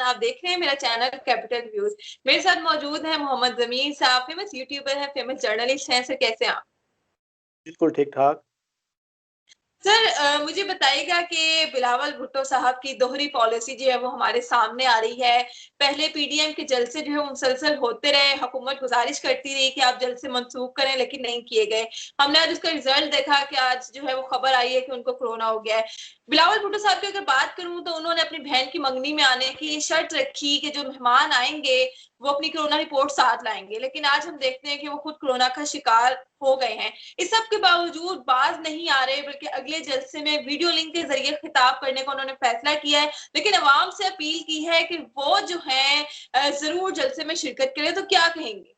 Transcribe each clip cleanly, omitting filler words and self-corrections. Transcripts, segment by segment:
आप देख रहे हैं मेरा चैनल कैपिटल व्यूज। मेरे साथ मौजूद है मोहम्मद जमीर साहब, फेमस यूट्यूबर है, फेमस जर्नलिस्ट हैं। सर कैसे हैं आप? बिल्कुल ठीक ठाक। सर मुझे बताइएगा कि बिलावल भुट्टो साहब की दोहरी पॉलिसी जो है वो हमारे सामने आ रही है। पहले पीडीएम के जलसे जो है वो मुसलसल होते रहे, हुकूमत गुजारिश करती रही कि आप जलसे मंसूख करें, लेकिन नहीं किए गए। हमने आज उसका रिजल्ट देखा कि आज जो है वो खबर आई है कि उनको कोरोना हो गया है। बिलावल भुट्टो साहब की अगर बात करूं तो उन्होंने अपनी बहन की मंगनी में आने की शर्त रखी कि जो मेहमान आएंगे वो अपनी कोरोना रिपोर्ट साथ लाएंगे, लेकिन आज हम देखते हैं कि वो खुद कोरोना का शिकार हो गए हैं। इस सब के बावजूद बाज नहीं आ रहे, बल्कि अगले जलसे में वीडियो लिंक के जरिए खिताब करने का उन्होंने फैसला किया है, लेकिन अवाम से अपील की है कि वो जो है जरूर जलसे में शिरकत करें। तो क्या कहेंगे?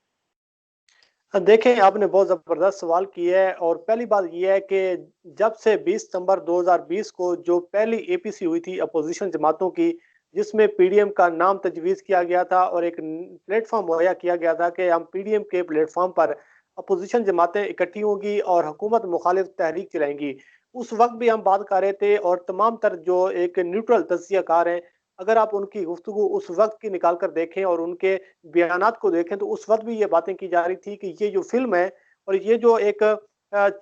देखें, आपने बहुत ज़बरदस्त सवाल किया है और पहली बात यह है कि जब से 20 सितंबर 2020 को जो पहली एपीसी हुई थी अपोजिशन जमातों की, जिसमें पीडीएम का नाम तजवीज़ किया गया था और एक प्लेटफॉर्म मुहैया किया गया था कि हम पीडीएम के प्लेटफॉर्म पर अपोजिशन जमातें इकट्ठी होंगी और हुकूमत मुखालिफ तहरीक चलाएंगी। उस वक्त भी हम बात कर रहे थे और तमाम तर जो एक न्यूट्रल तज्जियाकार हैं, अगर आप उनकी गुफ्तगू उस वक्त की निकाल कर देखें और उनके बयानात को देखें तो उस वक्त भी ये बातें की जा रही थी कि ये जो फिल्म है और ये जो एक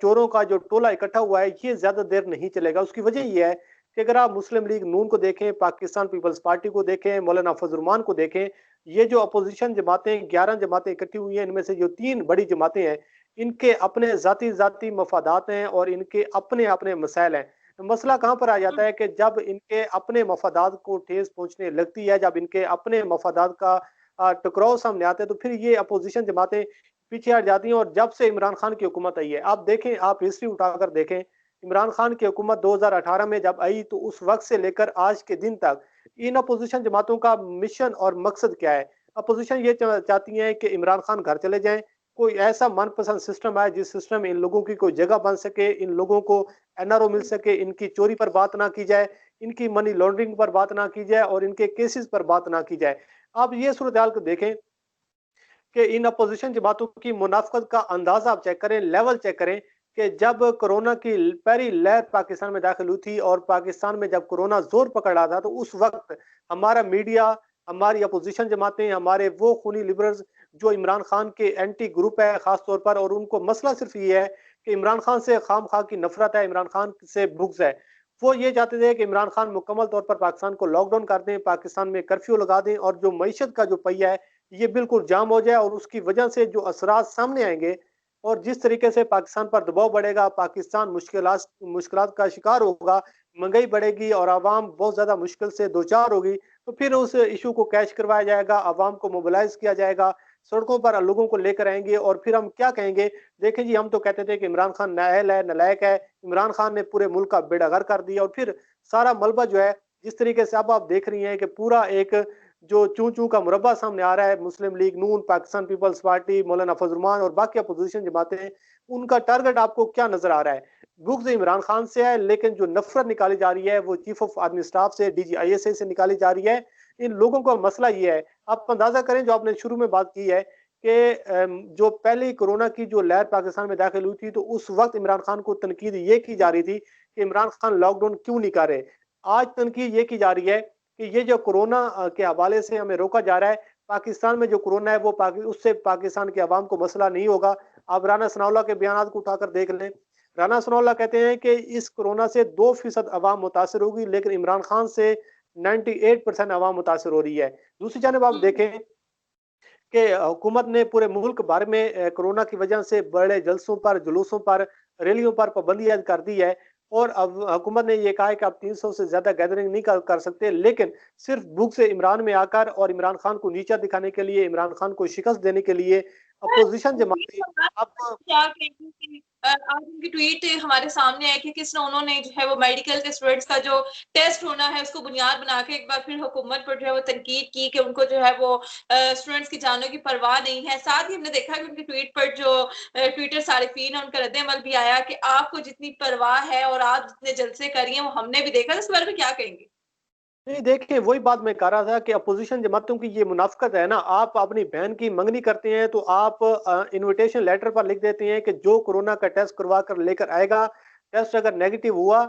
चोरों का जो टोला इकट्ठा हुआ है ये ज्यादा देर नहीं चलेगा। उसकी वजह ये है कि अगर आप मुस्लिम लीग नून को देखें, पाकिस्तान पीपल्स पार्टी को देखें, मौलाना फजलुररहमान को देखें, ये जो अपोजिशन जमातें 11 जमातें इकट्ठी हुई हैं, इनमें से जो 3 बड़ी जमातें हैं, इनके अपने जाती जाती मफादात हैं और इनके अपने अपने मसाइल हैं। मसला कहाँ पर आ जाता है कि जब इनके अपने मफादात को ठेस पहुंचने लगती है, जब इनके अपने मफादात का टकराव सामने आता है, तो फिर ये अपोजिशन जमातें पीछे हट जाती हैं। और जब से इमरान खान की हुकूमत आई है, आप देखें, आप हिस्ट्री उठाकर देखें, इमरान खान की हुकूमत 2018 में जब आई तो उस वक्त से लेकर आज के दिन तक इन अपोजिशन जमातों का मिशन और मकसद क्या है। अपोजिशन ये चाहती है कि इमरान खान घर चले जाएं, कोई ऐसा मनपसंद सिस्टम आए जिस सिस्टम में इन लोगों की कोई जगह बन सके, इन लोगों को एनआरओ मिल सके, इनकी चोरी पर बात ना की जाए, इनकी मनी लॉन्ड्रिंग पर बात ना की जाए और इनके केसेस पर बात ना की जाए। आप ये सूरत हाल को देखें कि इन अपोजिशन जमातों की मुनाफकत का अंदाजा आप चेक करें, लेवल चेक करें कि जब कोरोना की पहली लहर पाकिस्तान में दाखिल हुई थी और पाकिस्तान में जब कोरोना जोर पकड़ रहा था तो उस वक्त हमारा मीडिया, हमारी अपोजिशन जमातें, हमारे वो खूनी लिबरल्स जो इमरान खान के एंटी ग्रुप है खास तौर पर, और उनको मसला सिर्फ ये है कि इमरान खान से खाम खा की नफरत है, इमरान खान से बुग्ज है। वो ये चाहते थे कि इमरान खान मुकम्मल तौर पर पाकिस्तान को लॉकडाउन कर दें, पाकिस्तान में कर्फ्यू लगा दें और जो मईशत का जो पहिया है ये बिल्कुल जाम हो जाए और उसकी वजह से जो असरात सामने आएंगे और जिस तरीके से पाकिस्तान पर दबाव बढ़ेगा, पाकिस्तान मुश्किलात का शिकार होगा, महंगाई बढ़ेगी और आवाम बहुत ज्यादा मुश्किल से दो चार होगी, तो फिर उस इशू को कैच करवाया जाएगा, आवाम को मोबिलाइज किया जाएगा, सड़कों पर लोगों को लेकर आएंगे और फिर हम क्या कहेंगे, देखें जी हम तो कहते थे कि इमरान खान नाअहल है, नलायक है, इमरान खान ने पूरे मुल्क का बेड़ा गर्क कर दिया और फिर सारा मलबा जो है जिस तरीके से अब आप देख रही हैं कि पूरा एक जो चू चू का मुरब्बा सामने आ रहा है, मुस्लिम लीग नून, पाकिस्तान पीपल्स पार्टी, मौलाना फजलुररहमान और बाकी अपोजिशन जमातें, उनका टारगेट आपको क्या नजर आ रहा है? बुग्ज इमरान खान से है, लेकिन जो नफरत निकाली जा रही है वो चीफ ऑफ आर्मी स्टाफ से, डीजीआईएसआई से निकाली जा रही है। इन लोगों का मसला ये है, आप अंदाजा करें, जो आपने शुरू में बात की है कि जो पहली कोरोना की जो लहर पाकिस्तान में दाखिल हुई थी तो उस वक्त इमरान खान को तनकीद ये की जा रही थी कि इमरान खान लॉकडाउन क्यों नहीं कर रहे। आज तनकीद ये की जा रही है कि ये जो कोरोना के हवाले से हमें रोका जा रहा है, पाकिस्तान में जो कोरोना है वो उससे पाकिस्तान के अवाम को मसला नहीं होगा। आप राना सनाउल्लाह के बयान को उठाकर देख लें, राना सनाउल्लाह कहते हैं कि इस कोरोना से 2% अवाम मुतासर होगी, लेकिन इमरान खान से 98% अवाम मुतासर हो रही है। दूसरी जानब आप देखें कि हुकूमत ने पूरे मुल्क भर में कोरोना की वजह से बड़े जलसों पर, जुलूसों पर, रैलियों पर पाबंदी ऐद कर दी है और अब हुकूमत ने यह कहा है कि आप 300 से ज्यादा गैदरिंग नहीं कर सकते, लेकिन सिर्फ भूख से इमरान में आकर और इमरान खान को नीचा दिखाने के लिए, इमरान खान को शिकस्त देने के लिए अपोजिशन जमातें अब क्या कहेंगे कि आज उनकी ट्वीट हमारे सामने है कि उन्होंने जो है वो मेडिकल के स्टूडेंट्स का जो टेस्ट होना है उसको बुनियाद बना के एक बार फिर हुकूमत पर जो है वो तनकीद की कि उनको जो है वो स्टूडेंट्स की जानों की परवाह नहीं है। साथ ही हमने देखा कि उनकी ट्वीट पर जो ट्विटर सारिफीन है उनका रद्द-ए-अमल भी आया कि आपको जितनी परवाह है और आप जितने जलसे कर रही हैं वो हमने भी देखा। इस बारे में क्या कहेंगे? नहीं, देखिए वही बात मैं कह रहा था कि अपोजिशन जमातों की ये मुनाफकत है ना, आप अपनी बहन की मंगनी करते हैं तो आप इनविटेशन लेटर पर लिख देते हैं कि जो कोरोना का टेस्ट करवा कर लेकर आएगा, टेस्ट अगर नेगेटिव हुआ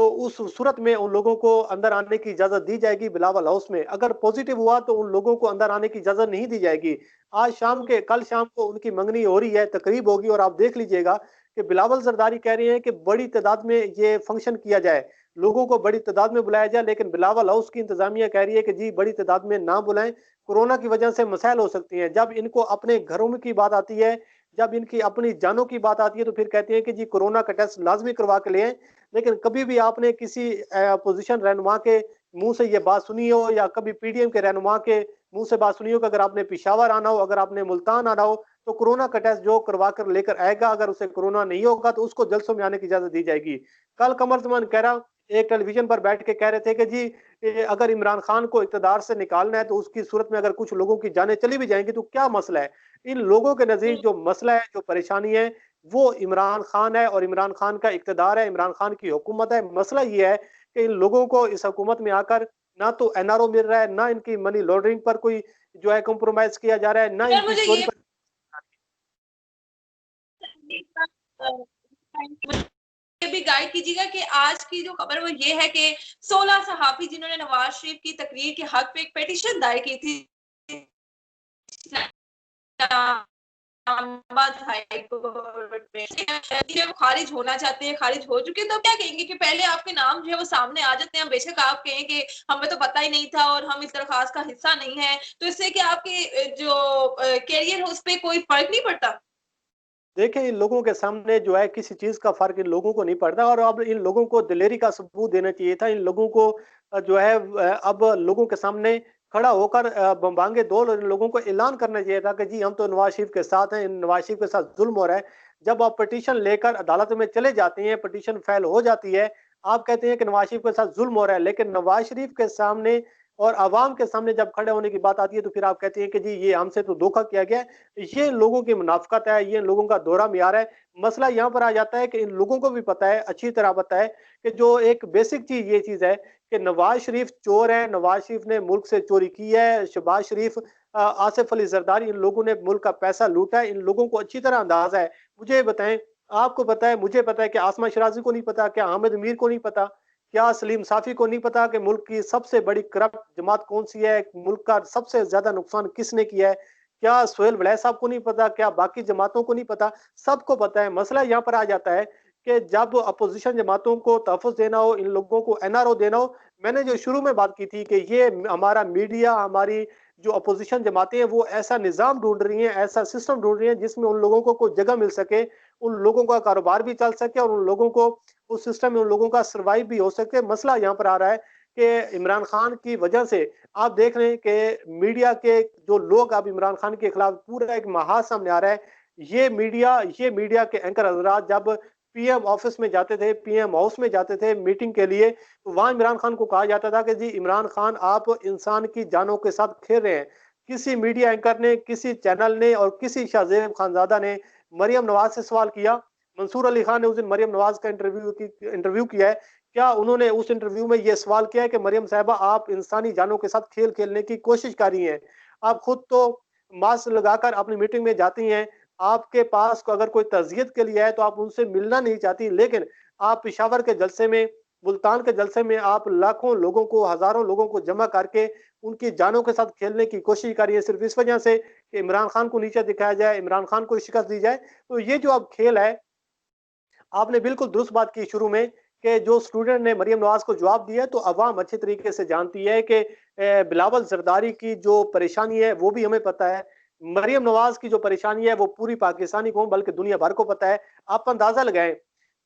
तो उस सूरत में उन लोगों को अंदर आने की इजाज़त दी जाएगी बिलावल हाउस में। अगर पॉज़िटिव हुआ तो उन लोगों को अंदर आने की इजाज़त नहीं दी जाएगी। कल शाम को उनकी मंगनी हो रही है, तकरीब होगी और आप देख लीजिएगा कि बिलावल ज़रदारी कह रहे हैं कि बड़ी तादाद में ये फंक्शन किया जाए, लोगों को बड़ी तादाद में बुलाया जाए, लेकिन बिलावल हाउस की इंतज़ामिया कह रही है कि जी बड़ी तादाद में ना बुलाएँ, कोरोना की वजह से मसाइल हो सकती हैं। जब इनको अपने घरों में की बात आती है, जब इनकी अपनी जानों की बात आती है तो फिर कहते हैं कि जी कोरोना का टेस्ट लाज़मी करवा के ले आएँ। लेकिन कभी भी आपने किसी अपोज़िशन रहनुमा के मुँह से ये बात सुनी हो या कभी पीडीएम के रहनुमा के मुँह से बात सुनी हो कि अगर आपने पेशावर आना हो, अगर आपने मुल्तान आना हो, तो कोरोना का टेस्ट जो करवा कर लेकर आएगा, अगर उसे कोरोना नहीं होगा तो उसको जलसों में आने की इजाज़त दी जाएगी। कल कमर ज़मान कहरा एक टेलीविज़न पर बैठ के कह रहे थे कि जी अगर इमरान खान को इक़्तिदार से निकालना है तो उसकी सूरत में अगर कुछ लोगों की जानें चली भी जाएँगी तो क्या मसला है? इन लोगों के नज़दीक जो मसला है, जो परेशानी है, वो इमरान खान है और इमरान खान का इक़्तिदार है, इमरान खान की हुकूमत है। मसला ये है कि इन लोगों को इस हुकूमत में आकर ना तो एनआरओ मिल रहा है, ना इनकी मनी लॉन्ड्रिंग पर कोई जो है कॉम्प्रोमाइज़ किया जा रहा है, ना सर इनकी मुझे चोरी ये पर। भी गाइड कीजिएगा कि आज की जो खबर वो ये है कि 16 सहाफी जिन्होंने नवाज शरीफ की तकरीर के हक पे एक पिटीशन दायर की थी हाई कोर्ट में, वो खारिज होना चाहते हैं, खारिज हो चुके हैं, तो क्या कहेंगे कि पहले आपके नाम जो है वो सामने आ जाते हैं, बेशक आप कहें कि हमें तो पता ही नहीं था और हम इस दरखास्त का हिस्सा नहीं है, तो इससे कि आपके जो कैरियर है उस पर कोई फर्क नहीं पड़ता? देखिए, इन लोगों के सामने जो है किसी चीज़ का फ़र्क इन लोगों को नहीं पड़ता और अब इन लोगों को दिलेरी का सबूत देना चाहिए था। इन लोगों को जो है अब लोगों के सामने खड़ा होकर बम्बांगे दौर इन लोगों को ऐलान करना चाहिए था कि जी हम तो नवाज़ शरीफ के साथ हैं, नवाज़ शरीफ के साथ ज़ुल्म हो रहा है। जब आप पिटीशन लेकर अदालत में चले जाते हैं, पिटीशन फ़ाइल हो जाती है, आप कहते हैं कि नवाज़ शरीफ के साथ ज़ुल्म हो रहा है, लेकिन नवाज़ शरीफ के सामने और अवाम के सामने जब खड़े होने की बात आती है, तो फिर आप कहते हैं कि जी ये हमसे तो धोखा किया गया है। ये इन लोगों की मुनाफ़िक़त है, ये इन लोगों का दोहरा मियार है। मसला यहाँ पर आ जाता है कि इन लोगों को भी पता है, अच्छी तरह पता है कि जो एक बेसिक चीज़ ये चीज़ है कि नवाज़ शरीफ चोर है, नवाज़ शरीफ ने मुल्क से चोरी की है, शहबाज शरीफ आसिफ अली ज़रदारी इन लोगों ने मुल्क का पैसा लूटा है, इन लोगों को अच्छी तरह अंदाज़ा है। मुझे ये बताएँ, आपको पता है, मुझे पता है कि आसमा शिराज़ी को नहीं पता, क्या हामिद अमीर को नहीं पता, क्या सलीम साफ़ी को नहीं पता कि मुल्क की सबसे बड़ी करप्ट जमात कौन-सी है, मुल्क का सबसे ज़्यादा नुकसान किसने किया है? क्या सोहेल वलैद साहब को नहीं पता? क्या बाकी जमातों को नहीं पता? सबको पता है। मसला यहाँ पर आ जाता है कि जब अपोज़िशन जमातों को तहफ़्फ़ुज़ देना हो, इन लोगों को एनआरओ देना हो, मैंने जो शुरू में बात की थी कि ये हमारा मीडिया, हमारी जो अपोज़िशन जमातें हैं, वो ऐसा निज़ाम ढूँढ रही हैं, ऐसा सिस्टम ढूँढ रही हैं, जिसमें उन लोगों को कोई जगह मिल सके, उन लोगों का कारोबार भी चल सके और उन लोगों को उस सिस्टम में उन लोगों का सर्वाइव भी हो सके। मसला यहाँ पर आ रहा है कि इमरान खान की वजह से आप देख रहे हैं कि मीडिया के जो लोग अब इमरान खान के खिलाफ पूरा एक महाज सामने आ रहा है। ये मीडिया के एंकर हज़रात जब पीएम ऑफिस में जाते थे, पीएम हाउस में जाते थे मीटिंग के लिए, तो वहाँ इमरान खान को कहा जाता था कि जी इमरान खान आप इंसान की जानों के साथ खेल रहे हैं। किसी मीडिया एंकर ने, किसी चैनल ने और किसी शाहज़ेब खानज़ादा ने मरियम नवाज़ से सवाल किया। मंसूर अली खान ने उस दिन मरियम नवाज़ का इंटरव्यू किया है। क्या उन्होंने उस इंटरव्यू में ये सवाल किया है कि मरियम साहिबा आप इंसानी जानों के साथ खेल खेलने की कोशिश कर रही हैं। आप खुद तो मास्क लगाकर अपनी मीटिंग में जाती हैं। आपके पास अगर कोई तज़कियत के लिए है तो आप उनसे मिलना नहीं चाहती। लेकिन आप पेशावर के जलसे में, मुल्तान के जलसे में आप लाखों लोगों को, हज़ारों लोगों को जमा करके उनकी जानों के साथ खेलने की कोशिश कर रही हैं सिर्फ़ इस वजह से कि इमरान खान को नीचा दिखाया जाए, इमरान खान को शिकस्त दी जाए। तो ये जो अब खेल है, आपने बिल्कुल दुरुस्त बात की शुरू में कि जो स्टूडेंट ने मरियम नवाज़ को जवाब दिया, तो अवाम अच्छे तरीके से जानती है कि बिलावल ज़रदारी की जो परेशानी है, वो भी हमें पता है। मरियम नवाज़ की जो परेशानी है, वो पूरी पाकिस्तानी कौम बल्कि दुनिया भर को पता है। आप अंदाज़ा लगाएँ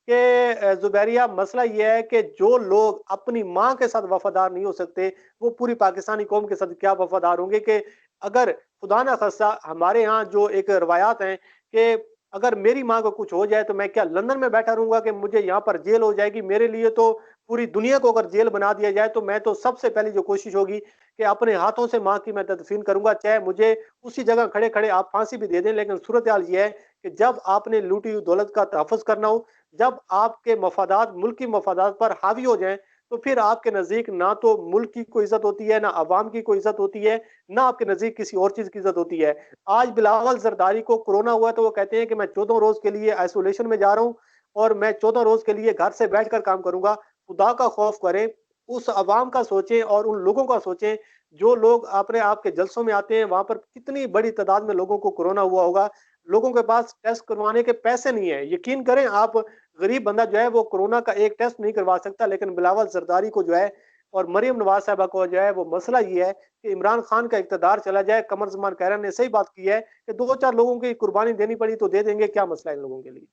कि ज़ुबैरिया मसला ये है कि जो लोग अपनी माँ के साथ वफ़ादार नहीं हो सकते, वो पूरी पाकिस्तानी कौम के साथ क्या वफ़ादार होंगे कि अगर खुदा ना ख़ास्ता हमारे यहाँ जो एक रवायात हैं कि अगर मेरी माँ को कुछ हो जाए तो मैं क्या लंदन में बैठा रहूँगा कि मुझे यहाँ पर जेल हो जाएगी। मेरे लिए तो पूरी दुनिया को अगर जेल बना दिया जाए तो मैं तो सबसे पहली जो कोशिश होगी कि अपने हाथों से माँ की मैं तदफ़ीन करूँगा, चाहे मुझे उसी जगह खड़े-खड़े आप फांसी भी दे दें। लेकिन सूरत-ए-हाल ये है कि जब आपने लूटी हुई दौलत का तहफ़्फ़ुज़ करना हो, जब आपके मफ़ादात मुल्क की मफ़ादात पर हावी हो जाएँ, तो फिर आपके नज़दीक ना तो मुल्क की कोई इज़्ज़त होती है, ना अवाम की कोई इज़्ज़त होती है, ना आपके नज़दीक किसी और चीज़ की इज़्ज़त होती है। आज बिलावल ज़रदारी को कोरोना हुआ तो वो कहते हैं कि मैं 14 रोज़ के लिए आइसोलेशन में जा रहा हूँ और मैं 14 रोज़ के लिए घर से बैठकर काम करूँगा। खुदा का खौफ करें, उस अवाम का सोचें और उन लोगों का सोचें, जो लोग अपने आप के जलसों में आते हैं, वहाँ पर कितनी बड़ी तादाद में लोगों को कोरोना हुआ होगा। लोगों के पास टेस्ट करवाने के पैसे नहीं है। यकीन करें आप, गरीब बंदा जो है वो कोरोना का एक टेस्ट नहीं करवा सकता, लेकिन बिलावल ज़रदारी को जो है और मरियम नवाज़ साहिबा को जो है वो मसला ये है कि इमरान खान का इक़्तिदार चला जाए। कमर ज़मान खैरन ने सही बात की है कि 2-4 लोगों की कुर्बानी देनी पड़ी तो दे देंगे, क्या मसला है इन लोगों के लिए?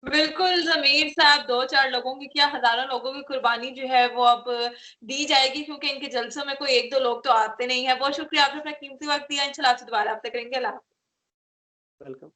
बिल्कुल, ज़मीर साहब 2-4 लोगों की क्या हज़ारों लोगों की कुर्बानी जो है वो अब दी जाएगी, क्योंकि इनके जलसों में कोई 1-2 लोग तो आते नहीं हैं। बहुत शुक्रिया, आपने अपना कीमती वक़्त दिया। इंशाल्लाह आपसे दोबारा बात करेंगे। अल्लाह हाफ़िज़। वेलकम।